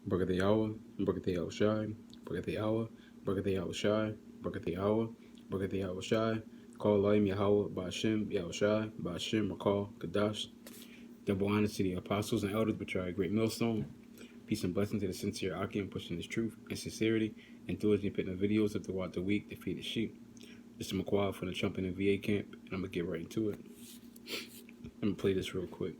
Baruch the Yahweh, Baruch the Yahweh Shai, Baruch the Yahweh, Baruch the Yahweh Shai, Baruch the Yahweh, Baruch the Yahweh Shai, call Elohim Yahweh, Ba'ashem, Yahweh Shai, Ba'ashem, Makal, Kadash, double honor to the apostles and elders, which are a great millstone. Peace and blessing to the sincere Akim, pushing his truth and sincerity, and through his putting videos of throughout the week, defeated sheep. This is McQuad from the Trump and VA camp, and I'm going to get right into it. I'm going to play this real quick.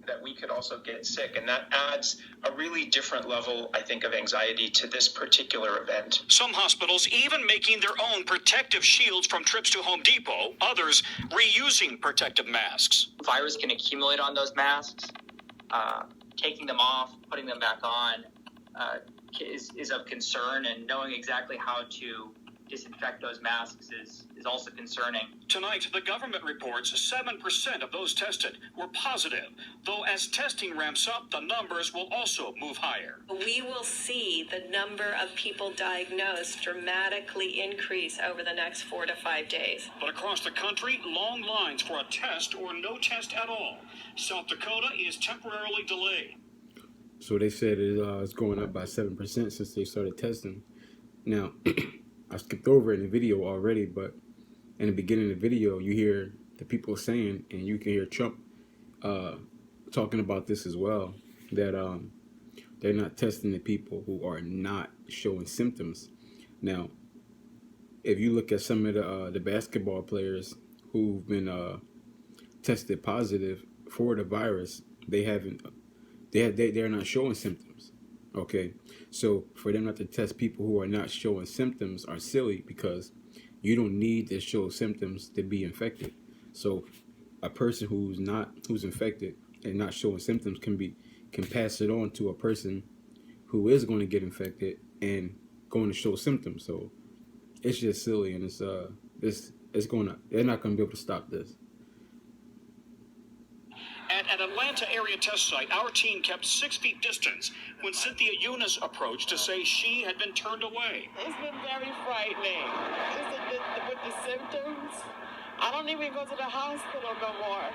That we could also get sick, and that adds a really different level, I think, of anxiety to this particular event. Some hospitals even making their own protective shields from trips to Home Depot, others reusing protective masks. Virus can accumulate on those masks. Taking them off, putting them back on is of concern, and knowing exactly how to disinfect those masks is also concerning. Tonight, the government reports 7% of those tested were positive, though as testing ramps up, the numbers will also move higher. We will see the number of people diagnosed dramatically increase over the next 4 to 5 days. But across the country, long lines for a test or no test at all. South Dakota is temporarily delayed. So they said it's going up by 7% since they started testing. Now, I skipped over it in the video already, but in the beginning of the video, you hear the people saying, and you can hear Trump talking about this as well, that they're not testing the people who are not showing symptoms. Now, if you look at some of the basketball players who've been tested positive for the virus, they're not showing symptoms. Okay, so for them not to test people who are not showing symptoms are silly, because you don't need to show symptoms to be infected. So a person who's infected and not showing symptoms can pass it on to a person who is going to get infected and going to show symptoms. So it's just silly, and they're not going to be able to stop this. At an Atlanta area test site, our team kept 6 feet distance when Cynthia Eunice approached to say she had been turned away. It's been very frightening. With the symptoms, I don't even go to the hospital no more.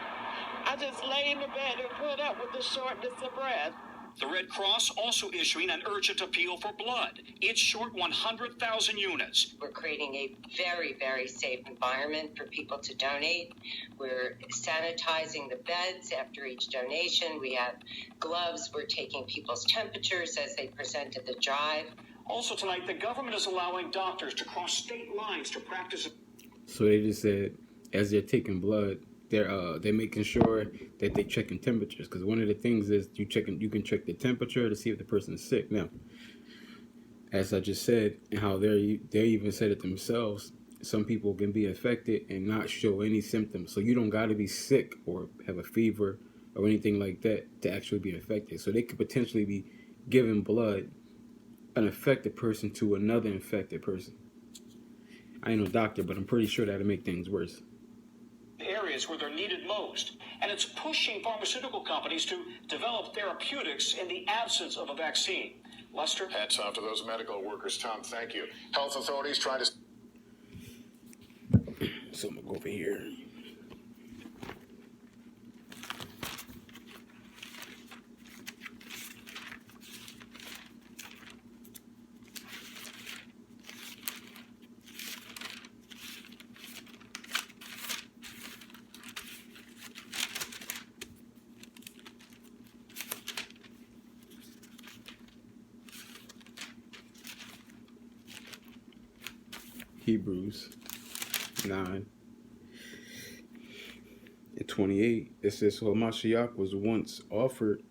I just lay in the bed and put up with the shortness of breath. The Red Cross also issuing an urgent appeal for blood. It's short 100,000 units. We're creating a very, very safe environment for people to donate. We're sanitizing the beds after each donation. We have gloves. We're taking people's temperatures as they present at the drive. Also tonight, the government is allowing doctors to cross state lines to practice. So they just said, as they're taking blood, they're making sure that they're checking temperatures, because one of the things is you can check the temperature to see if the person is sick. Now, as I just said, and how they even said it themselves, some people can be infected and not show any symptoms. So you don't got to be sick or have a fever or anything like that to actually be infected. So they could potentially be giving blood, an infected person, to another infected person. I ain't no doctor, but I'm pretty sure that'll make things worse. Areas where they're needed most, and it's pushing pharmaceutical companies to develop therapeutics in the absence of a vaccine. Lester? Hats off to those medical workers. Tom, thank you. Health authorities trying to... So I'm going to go over here. Hebrews 9 and 28, it says, "So Mashiach was once offered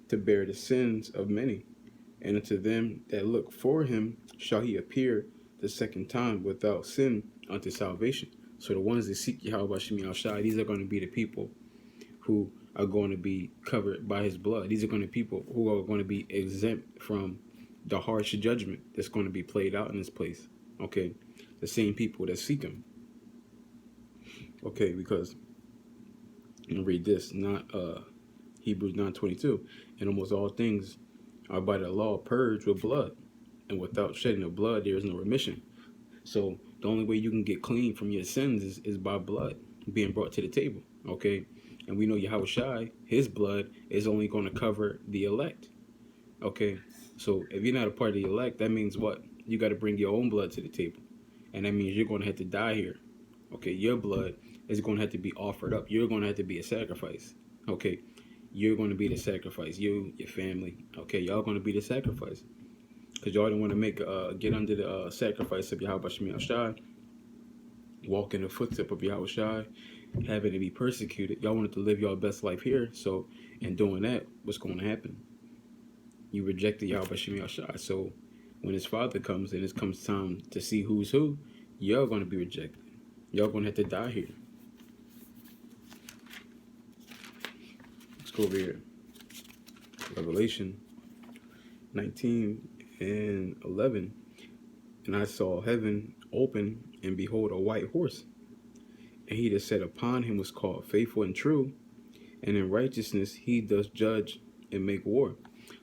to bear the sins of many, and unto them that look for him shall he appear the second time without sin unto salvation." So the ones that seek Yahweh Shemi Al Shai, these are going to be the people who are going to be covered by his blood. These are going to be people who are going to be exempt from the harsh judgment that's going to be played out in this place. Okay, the same people that seek him. Okay, because I'm gonna read this, not Hebrews 9:22. And almost all things are by the law purged with blood, and without shedding of blood there is no remission. So the only way you can get clean from your sins is by blood being brought to the table. Okay, and we know Yahweh Shai, his blood is only going to cover the elect. Okay, So if you're not a part of the elect, that means what? You got to bring your own blood to the table. And that means you're going to have to die here. Okay, your blood is going to have to be offered up. You're going to have to be a sacrifice. Okay, you're going to be the sacrifice. You, your family. Okay, y'all going to be the sacrifice. Because y'all don't want to get under the sacrifice of Yahweh Shemi Ashai, walk in the footstep of Yahweh Shai, having to be persecuted. Y'all wanted to live your best life here. So in doing that, what's going to happen? You rejected Yahweh Shemi Ashai. So when his father comes and it comes time to see who's who, you're going to be rejected. Y'all going to have to die here. Let's go over here. Revelation 19:11. And I saw heaven open, and behold, a white horse. And he that sat upon him was called Faithful and True, and in righteousness he does judge and make war.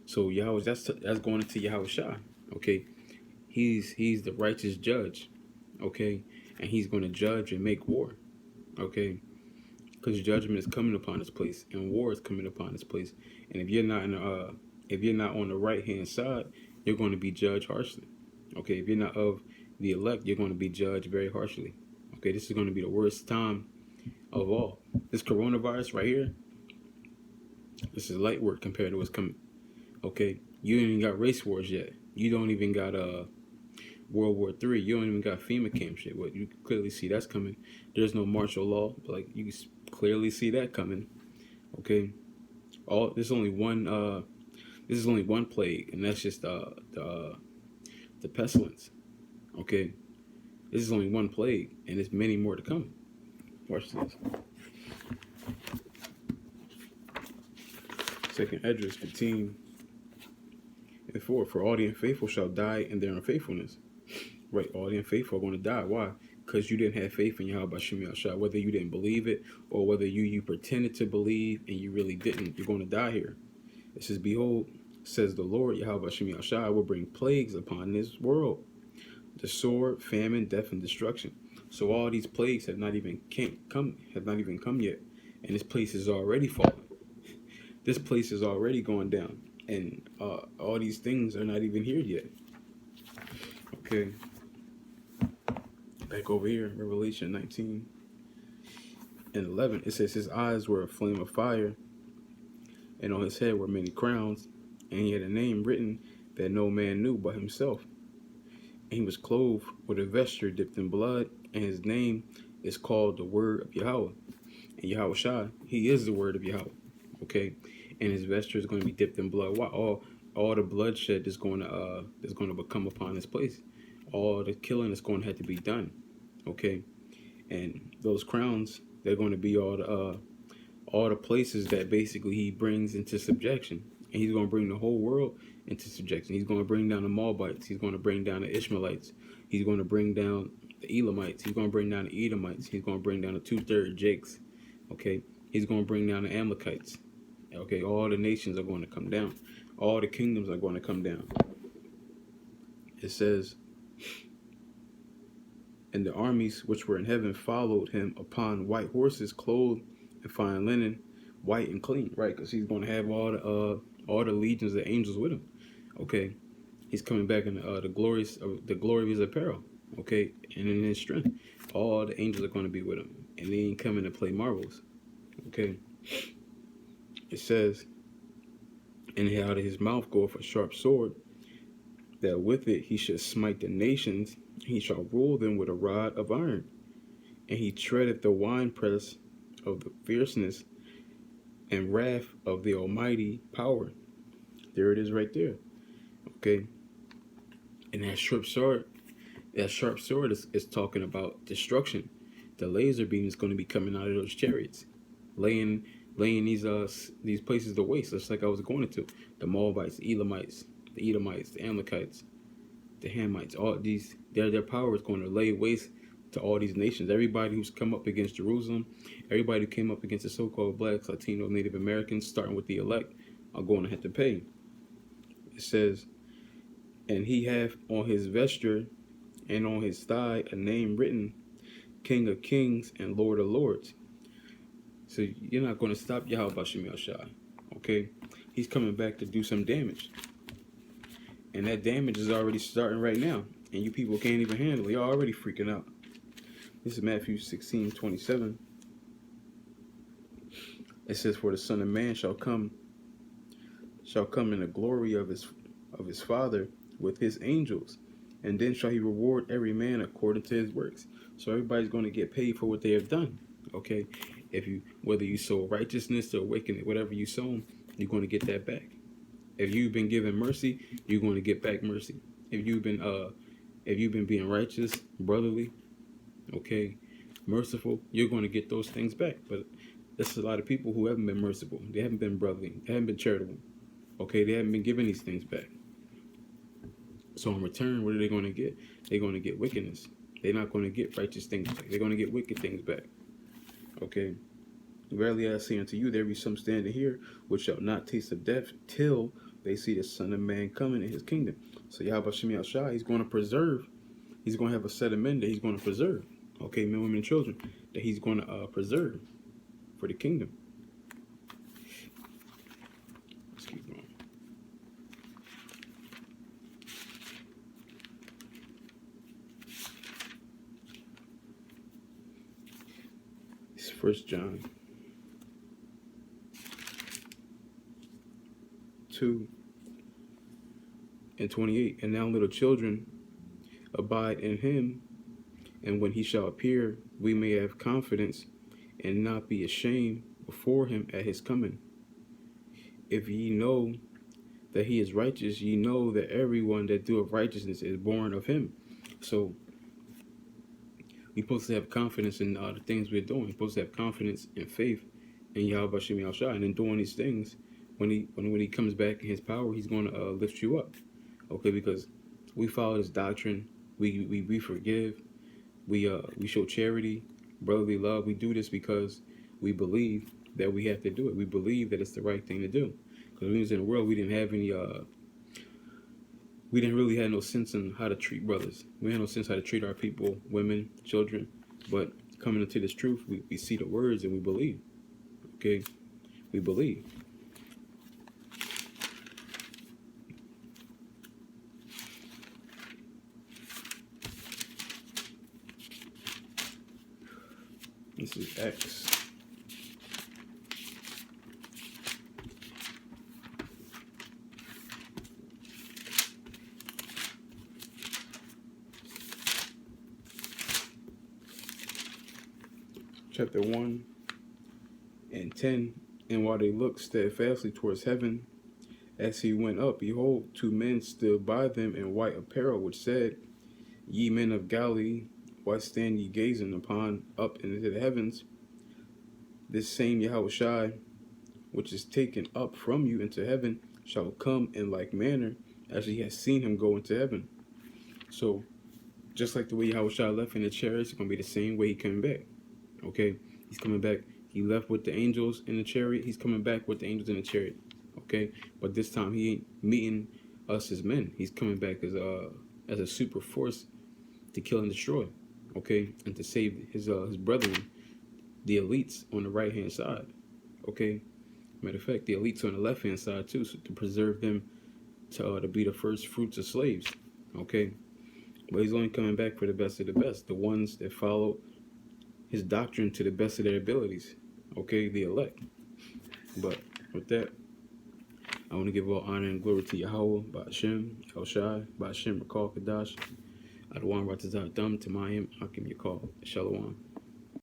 So Yahweh, that's going into Yahweh Shai. Okay, he's the righteous judge. Okay, and he's going to judge and make war. Okay, because judgment is coming upon this place, and war is coming upon this place. And if you're not on the right hand side, you're going to be judged harshly. Okay, if you're not of the elect, you're going to be judged very harshly. Okay, this is going to be the worst time of all. This coronavirus right here, this is light work compared to what's coming. Okay, you ain't even got race wars yet. You don't even got World War III. You don't even got FEMA camp shit. What you can clearly see that's coming. There's no martial law, but like you can clearly see that coming. Okay, there's only one. This is only one plague, and that's just the pestilence. Okay, this is only one plague, and there's many more to come. Watch this. 2nd Esdras 15:4. For all the unfaithful shall die in their unfaithfulness. Right, all the unfaithful are going to die. Why? Because you didn't have faith in Yahweh Shemi Ashai. Whether you didn't believe it, or whether you pretended to believe and you really didn't, you're going to die here. It says, behold, says the Lord, Yahweh Shemi Ashai, I will bring plagues upon this world. The sword, famine, death, and destruction. So all these plagues have not even come yet. And this place is already falling. This place is already going down. And all these things are not even here yet. Okay. Back over here, Revelation 19:11. It says, his eyes were a flame of fire, and on his head were many crowns, and he had a name written that no man knew but himself. And he was clothed with a vesture dipped in blood, and his name is called the Word of Yahweh. And Yahweh Shai, he is the Word of Yahweh. Okay, and his vesture is going to be dipped in blood. Why? All the bloodshed is going to become upon this place. All the killing is going to have to be done. Okay, and those crowns, they're going to be all the places that basically he brings into subjection. And he's going to bring the whole world into subjection. He's going to bring down the Moabites. He's going to bring down the Ishmaelites. He's going to bring down the Elamites. He's going to bring down the Edomites. He's going to bring down the 2/3 Jakes. Okay, he's going to bring down the Amalekites. Okay, all the nations are going to come down. All the kingdoms are going to come down. It says, and the armies which were in heaven followed him upon white horses, clothed in fine linen, white and clean. Right, because he's going to have all the legions of angels with him. Okay, he's coming back in the glory of his apparel. Okay, and in his strength, all the angels are going to be with him, and they ain't coming to play marbles. Okay, it says, and out of his mouth goeth a sharp sword, that with it he should smite the nations. He shall rule them with a rod of iron, and he treadeth the winepress of the fierceness and wrath of the almighty power. There it is right there. Okay, and that sharp sword is talking about destruction. The laser beam is going to be coming out of those chariots, laying these places to waste, just like I was going into. The Moabites, the Elamites, the Edomites, the Amalekites, the Hamites, all these, their power is going to lay waste to all these nations. Everybody who's come up against Jerusalem, everybody who came up against the so-called blacks, Latino, Native Americans, starting with the elect, are going to have to pay. It says, and he hath on his vesture and on his thigh a name written, King of Kings and Lord of Lords. So you're not going to stop Yahweh Shemi Ashai. Okay, he's coming back to do some damage. And that damage is already starting right now. And you people can't even handle it. You're already freaking out. This is Matthew 16:27. It says, "For the Son of Man shall come in the glory of his Father with his angels, and then shall he reward every man according to his works." So everybody's going to get paid for what they have done. Okay, whether you sow righteousness or wickedness, whatever you sow, you're going to get that back. If you've been given mercy, you're going to get back mercy. If you've been being righteous, brotherly, okay, merciful, you're going to get those things back. But there's a lot of people who haven't been merciful. They haven't been brotherly. They haven't been charitable. Okay, they haven't been giving these things back. So in return, what are they going to get? They're going to get wickedness. They're not going to get righteous things back. They're going to get wicked things back. Okay. Verily I say unto you, there be some standing here which shall not taste of death till they see the Son of Man coming in his kingdom. So Yahweh Shem Yahushua, he's going to preserve. He's going to have a set of men that he's going to preserve. Okay, men, women, and children that he's going to preserve for the kingdom. Let's keep going. It's 1 John 2:28. And now, little children, abide in him, and when he shall appear, we may have confidence and not be ashamed before him at his coming. If ye know that he is righteous, ye know that everyone that doeth righteousness is born of him. So we're supposed to have confidence in the things we're doing. We're supposed to have confidence and faith in Yahweh Shem Yahushua. And in doing these things, when he comes back in his power, he's going to lift you up. Okay, because we follow his doctrine. We forgive. We show charity, brotherly love. We do this because we believe that we have to do it. We believe that it's the right thing to do. Because when we was in the world, we didn't have any. We didn't really have no sense in how to treat brothers. We had no sense how to treat our people, women, children. But coming into this truth, we see the words and we believe. Okay, we believe. This is Acts. Chapter 1:10. And while they looked steadfastly towards heaven, as he went up, behold, two men stood by them in white apparel, which said, Ye men of Galilee, why stand ye gazing upon up into the heavens? This same Yahushua, which is taken up from you into heaven, shall come in like manner as ye have seen him go into heaven. So, just like the way Yahushua left in the chariot, it's going to be the same way he coming back. Okay? He's coming back. He left with the angels in the chariot. He's coming back with the angels in the chariot. Okay? But this time, he ain't meeting us as men. He's coming back as a super force to kill and destroy. Okay? And to save his brethren, the elites on the right-hand side. Okay? Matter of fact, the elites on the left-hand side, too, so to preserve them to be the first fruits of slaves. Okay? But he's only coming back for the best of the best. The ones that follow his doctrine to the best of their abilities. Okay? The elect. But with that, I want to give all honor and glory to Yahweh, Ba'ashem, El Shai, Ba'ashem, Rakal Kadash, Adawan Ratazah Dam, Tamayim, Hakim Yakal, Shalom.